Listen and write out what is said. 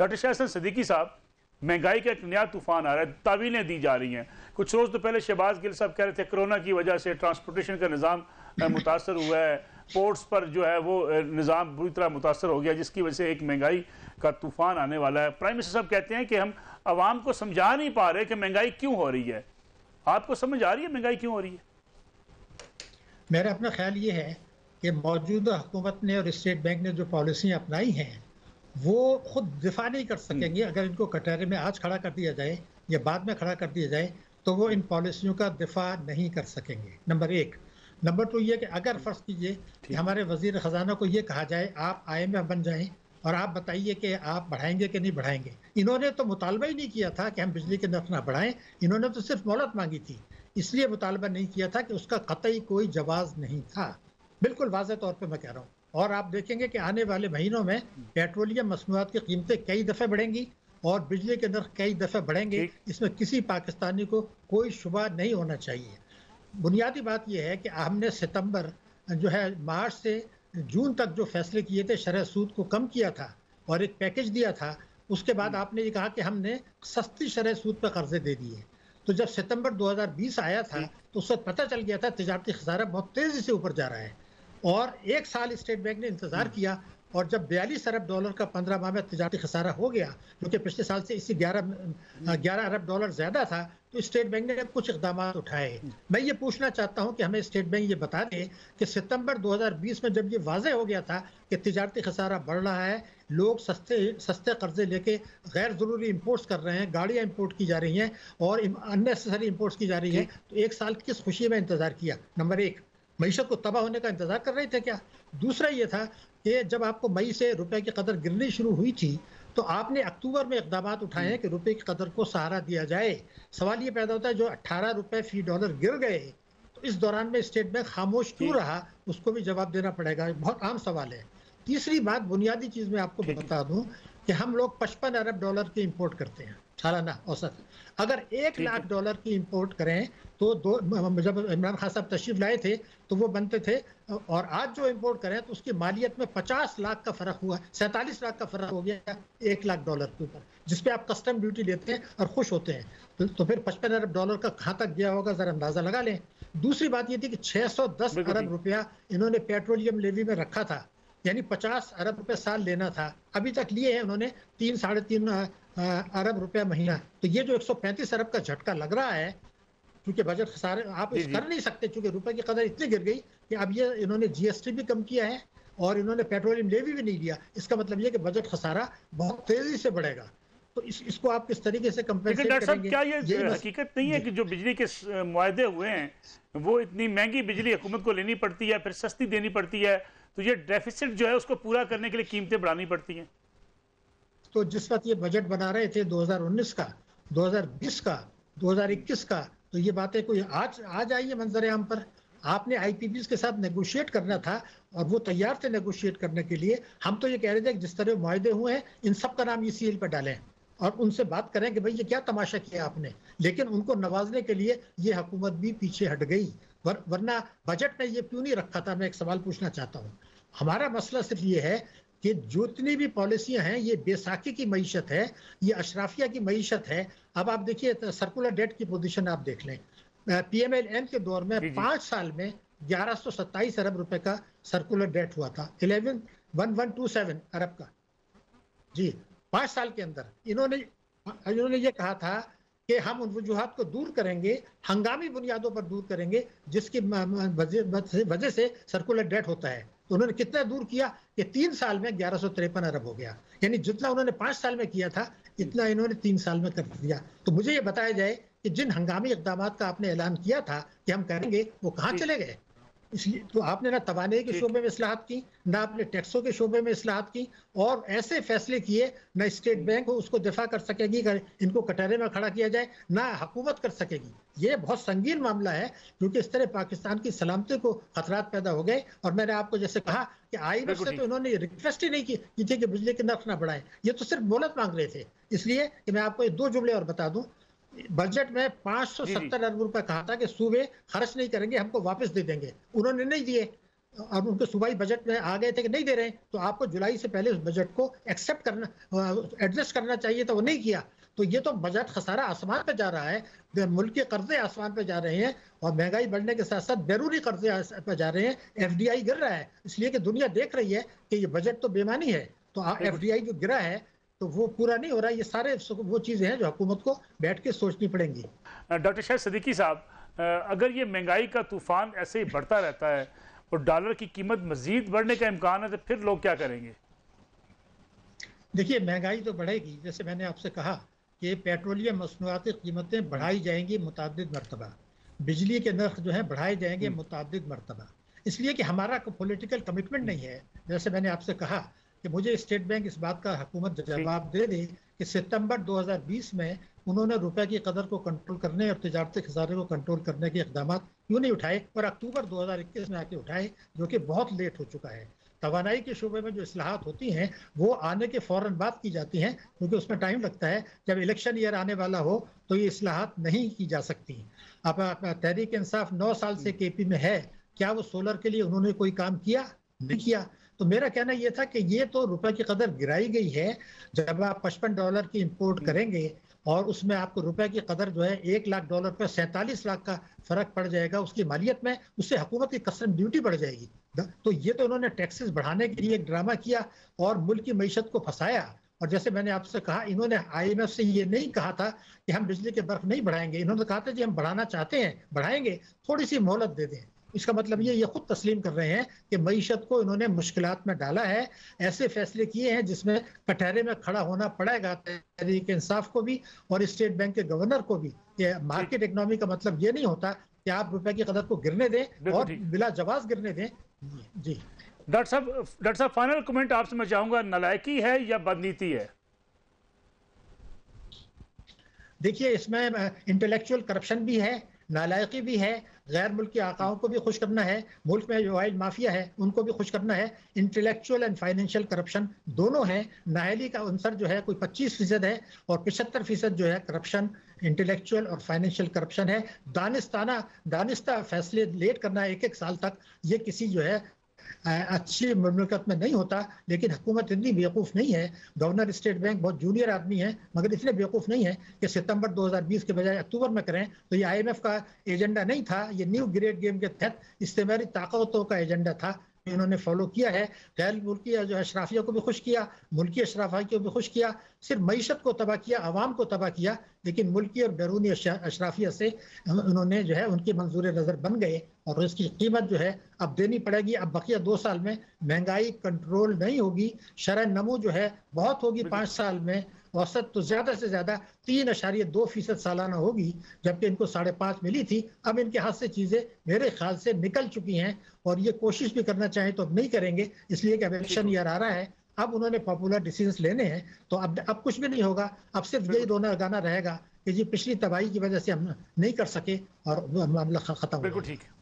Doctor Shah Hasan Siddiqui साहब, महंगाई का एक नया तूफान आ रहा है, तावीलें दी जा रही हैं। कुछ रोज़ तो पहले शहबाज गिल साहब कह रहे थे कोरोना की वजह से ट्रांसपोर्टेशन का निज़ाम मुतासर हुआ है, पोर्ट्स पर जो है वो निज़ाम बुरी तरह मुतासर हो गया, जिसकी वजह से एक महंगाई का तूफान आने वाला है। प्राइम मिनिस्टर साहब कहते हैं कि हम आवाम को समझा नहीं पा रहे कि महंगाई क्यों हो रही है। आपको समझ आ रही है महंगाई क्यों हो रही है? मेरा अपना ख्याल ये है कि मौजूदा हुकूमत ने और स्टेट बैंक ने जो पॉलिसियाँ अपनाई हैं वो खुद दिफा नहीं कर सकेंगे। अगर इनको कटहरे में आज खड़ा कर दिया जाए या बाद में खड़ा कर दिया जाए तो वो इन पॉलिसियों का दिफा नहीं कर सकेंगे, नंबर एक। नंबर टू ये कि अगर फ़र्ज़ कीजिए कि हमारे वज़ीर ख़जाना को ये कहा जाए आप IMF बन जाएं और आप बताइए कि आप बढ़ाएंगे कि नहीं बढ़ाएंगे। इन्होंने तो मुतालबा ही नहीं किया था कि हम बिजली के नर्ख ना बढ़ाएं, इन्होंने तो सिर्फ मोहलत मांगी थी, इसलिए मुतालबा नहीं किया था कि उसका कतई कोई जवाज़ नहीं था। बिल्कुल वाज़ेह तौर पे मैं कह रहा हूँ। और आप देखेंगे कि आने वाले महीनों में पेट्रोलियम मसनूआत की कीमतें कई दफ़े बढ़ेंगी और बिजली के नर्ख कई दफ़े बढ़ेंगे। इसमें किसी पाकिस्तानी को कोई शुबा नहीं होना चाहिए। बुनियादी बात यह है कि हमने सितंबर जो है मार्च से जून तक जो फैसले किए थे शरह सूद को कम किया था और एक पैकेज दिया था। उसके बाद आपने ये कहा कि हमने सस्ती शरह सूद पर कर्जे दे दिए। तो जब सितंबर 2020 आया था तो उस वक्त पता चल गया था तिजारती खसारा बहुत तेज़ी से ऊपर जा रहा है और एक साल स्टेट बैंक ने इंतज़ार किया और जब 42 अरब डॉलर का 15 माह में तिजारती खसारा हो गया, जो कि पिछले साल से इसी 11 अरब डॉलर ज़्यादा था, तो स्टेट बैंक ने कुछ इक़दाम उठाए। मैं ये पूछना चाहता हूँ कि हमें स्टेट बैंक ये बता दे कि सितंबर 2020 में जब ये वाज़ेह हो गया था कि तिजारती खसारा बढ़ रहा है, लोग सस्ते कर्जे लेके गैर ज़रूरी इम्पोर्ट्स कर रहे हैं, गाड़ियाँ इम्पोर्ट की जा रही हैं और अननेसेसरी इम्पोर्ट्स की जा रही हैं, तो एक साल किस खुशी में इंतज़ार किया? नंबर एक, मईशत को तबाह होने का इंतज़ार कर रहे थे क्या? दूसरा ये था कि जब आपको मई से रुपए की कदर गिरनी शुरू हुई थी तो आपने अक्टूबर में इक़दाम उठाए हैं कि रुपए की कदर को सहारा दिया जाए। सवाल ये पैदा होता है जो 18 रुपए फी डॉलर गिर गए तो इस दौरान में स्टेट बैंक खामोश क्यों रहा, उसको भी जवाब देना पड़ेगा। बहुत आम सवाल है। तीसरी बात, बुनियादी चीज़ मैं आपको बता दूं कि हम लोग 55 अरब डॉलर की इंपोर्ट करते हैं सालाना औसत। अगर 1 लाख डॉलर की इंपोर्ट करें तो जब इमरान खान साहब तशरीफ लाए थे तो वो बनते थे और आज जो इंपोर्ट करें तो उसकी मालियत में 50 लाख का फ़र्क हुआ, 47 लाख का फ़र्क हो गया 1 लाख डॉलर के ऊपर, जिस पे आप कस्टम ड्यूटी लेते हैं और खुश होते हैं। तो फिर 55 अरब डॉलर का कहाँ तक गया होगा ज़रा अंदाज़ा लगा लें। दूसरी बात ये थी कि 610 अरब रुपया इन्होंने पेट्रोलियम लेवी में रखा था, यानी 50 अरब रुपए साल लेना था, अभी तक लिए हैं उन्होंने 3-3.5 अरब रुपया महीना। तो ये जो 135 अरब का झटका लग रहा है, क्योंकि बजट खसारे आप इस कर नहीं सकते, क्योंकि रुपए की कदर इतनी गिर गई कि अब ये इन्होंने GST भी कम किया है और इन्होंने पेट्रोलियम लेवी भी नहीं लिया। इसका मतलब ये कि बजट खसारा बहुत तेजी से बढ़ेगा। तो इसको आप किस तरीके से कंपेंसेट करेंगे? डॉक्टर साहब, क्या ये हकीकत नहीं है कि जो बिजली के मुआहदे हुए हैं वो इतनी महंगी बिजली हुकूमत को लेनी पड़ती है, फिर सस्ती देनी पड़ती है, तो ये डेफिसिट जो है उसको पूरा करने के लिए कीमतें बढ़ानी पड़ती हैं? तो जिस वक्त ये बजट बना रहे थे 2019 का, 2020 का, 2021 का, तो ये बातें कोई आज आई है मंजर आम पर। आपने IPPs के साथ नेगोशिएट करना था और वो तैयार थे नेगोशिएट करने के लिए। हम तो ये कह रहे थे कि जिस तरह मुआहदे हुए हैं इन सब का नाम ECL पर डालें और उनसे बात करें कि भाई ये क्या तमाशा किया आपने। लेकिन उनको नवाजने के लिए ये हुकूमत भी पीछे हट गई, वरना बजट में ये क्यों नहीं रखा था? मैं एक सवाल पूछना चाहता हूँ। हमारा मसला सिर्फ ये है कि जितनी भी पॉलिसियां हैं ये बैसाखी की मईशत है, ये अशराफिया की मईशत है। अब आप देखिए सर्कुलर डेट की पोजीशन आप देख लें, PMLN के दौर में 5 साल में 1127 अरब रुपए का सर्कुलर डेट हुआ था, 11,127 अरब का जी। 5 साल के अंदर इन्होंने ये कहा था कि हम उन वजूहात को दूर करेंगे, हंगामी बुनियादों पर दूर करेंगे जिसकी वजह से सर्कुलर डेट होता है। तो उन्होंने कितना दूर किया कि 3 साल में 1153 अरब हो गया, यानी जितना उन्होंने 5 साल में किया था इतना इन्होंने 3 साल में कर दिया। तो मुझे ये बताया जाए कि जिन हंगामी इक़दाम का आपने ऐलान किया था कि हम करेंगे, वो कहाँ चले गए? इसलिए तो आपने ना तवानाई के शोबे में इस्लाहत की, ना आपने टैक्सों के शोबे में इस्लाहत की, और ऐसे फैसले किए ना स्टेट बैंक उसको दिफा कर सकेगी, इनको कटहरे में खड़ा किया जाए, ना हुकूमत कर सकेगी। ये बहुत संगीन मामला है, क्योंकि इस तरह पाकिस्तान की सलामती को खतरात पैदा हो गए। और मैंने आपको जैसे कहा कि IMF से तो इन्होंने रिक्वेस्ट ही नहीं की थी कि बिजली के नर्ख ना बढ़ाएं, ये तो सिर्फ मोहलत मांग रहे थे। इसलिए कि मैं आपको 2 जुमले और बता दूं, बजट में 570 अरब रुपए कहा था कि सूबे खर्च नहीं करेंगे, हमको वापस दे देंगे, उन्होंने नहीं दिए। और उनके सूबाई बजट में आ गए थे कि नहीं दे रहे हैं, तो आपको जुलाई से पहले उस बजट को एक्सेप्ट करना, एडजस्ट करना चाहिए, तो वो नहीं किया। तो ये तो बजट खसारा आसमान पे जा रहा है, मुल्क के कर्जे आसमान पे जा रहे हैं, और महंगाई बढ़ने के साथ साथ बैरूनी कर्जे पे जा रहे हैं, एफडीआई गिर रहा है, इसलिए कि दुनिया देख रही है कि ये बजट तो बेमानी है, तो एफडीआई जो गिरा है तो वो पूरा नहीं हो रहा है। ये सारे वो चीजें हैं जो हुकूमत को बैठ के सोचनी पड़ेंगी। डॉक्टर शाहिद सिद्दीकी साहब, अगर ये महंगाई का तूफान ऐसे ही बढ़ता रहता है और डॉलर की कीमत मजीद बढ़ने का इम्कान है, तो फिर लोग क्या करेंगे? देखिए, महंगाई तो बढ़ेगी, जैसे मैंने आपसे कहा कि पेट्रोलियम मसनूआत की कीमतें बढ़ाई जाएंगी मुतअद्दिद मरतबा, बिजली के नर्ख जो है बढ़ाए जाएंगे मुतअद्दिद मरतबा, इसलिए कि हमारा पॉलिटिकल कमिटमेंट नहीं है। जैसे मैंने आपसे कहा कि मुझे स्टेट बैंक इस बात का हुकूमत जवाब दे दे कि सितंबर 2020 में उन्होंने रुपए की कदर को कंट्रोल करने और तिजारती खसारे को कंट्रोल करने के इकदाम क्यों नहीं उठाए, और अक्टूबर 2021 में आके उठाए, जो कि बहुत लेट हो चुका है। तवानाई के शोबे में जो इस्लाहात होती हैं वो आने के फ़ौरन बाद की जाती हैं, क्योंकि उसमें टाइम लगता है। जब इलेक्शन ईयर आने वाला हो तो ये इस्लाहात नहीं की जा सकती। अब तहरीक इंसाफ 9 साल से केपी में है, क्या वो सोलर के लिए उन्होंने कोई काम किया? नहीं किया। तो मेरा कहना ये था कि ये तो रुपए की कदर गिराई गई है। जब आप $55 की इंपोर्ट करेंगे और उसमें आपको रुपए की कदर जो है $1 लाख पर 47 लाख का फर्क पड़ जाएगा उसकी मालियत में, उससे हुकूमत की कस्टम ड्यूटी बढ़ जाएगी। तो ये तो उन्होंने टैक्सेस बढ़ाने के लिए एक ड्रामा किया और मुल्क की मईशत को फंसाया। और जैसे मैंने आपसे कहा, इन्होंने IMF से ये नहीं कहा था कि हम बिजली के बर्फ नहीं बढ़ाएंगे, इन्होंने कहा था जी हम बढ़ाना चाहते हैं, बढ़ाएंगे, थोड़ी सी मोहलत दे दें। इसका मतलब ये खुद तस्लीम कर रहे हैं कि मईशत को इन्होंने मुश्किलात में डाला है। ऐसे फैसले किए हैं जिसमें कटहरे में खड़ा होना पड़ेगा तहरीक इंसाफ को भी और स्टेट बैंक के गवर्नर को भी। मार्केट इकोनॉमी का मतलब ये नहीं होता कि आप रुपए की कदर को गिरने दें और बिला जवाज गिरने दें। जी डॉक्टर साहब, फाइनल कमेंट आपसे मैं चाहूंगा, नालायकी है या बदनीति है? देखिए, इसमें इंटेलेक्चुअल करप्शन भी है, नालायकी भी है, गैर मुल्की आकाओं को भी खुश करना है, मुल्क में जो ऑयल माफिया है उनको भी खुश करना है। इंटेलेक्चुअल एंड फाइनेंशियल करप्शन दोनों है। नाअहली का अंसर जो है कोई 25% है और 75% जो है करप्शन, इंटेलेक्चुअल और फाइनेंशियल करप्शन है। दानिस्ता फैसले लेट करना 1-1 साल तक, ये किसी जो है अच्छी मुल्कत में नहीं होता। लेकिन हुकूमत इतनी बेवकूफ़ नहीं है, गवर्नर स्टेट बैंक बहुत जूनियर आदमी है, मगर इतने बेवकूफ़ नहीं है कि सितंबर 2020 के बजाय अक्टूबर में करें। तो ये IMF का एजेंडा नहीं था, ये न्यू ग्रेड गेम के तहत इस्तेमारी ताकतों का एजेंडा था, इन्होंने फॉलो किया है। गैर मुल्की जो अशराफिया को भी खुश किया, मुल्की अशराफिया को भी खुश किया, सिर्फ मईशत को तबाह किया, आवाम को तबाह किया, लेकिन मुल्की और बैरूनी अशराफिया से उन्होंने जो है उनकी मंजूर नज़र बन गए और इसकी कीमत जो है अब देनी पड़ेगी। अब बकिया 2 साल में महंगाई कंट्रोल नहीं होगी, शरह नमू जो है बहुत होगी 5 साल में, औसत तो ज्यादा से ज्यादा 3.2% सालाना होगी, जबकि इनको 5.5 मिली थी। अब इनके हाथ से चीजें मेरे ख्याल से निकल चुकी हैं और ये कोशिश भी करना चाहें तो अब नहीं करेंगे, इसलिए कि इलेक्शन ईयर आ रहा है। अब उन्होंने पॉपुलर डिसीजंस लेने हैं, तो अब कुछ भी नहीं होगा। अब सिर्फ यही रोना गाना रहेगा कि जी पिछली तबाही की वजह से हम नहीं कर सके और मामला खत्म हो गया। बिल्कुल ठीक है।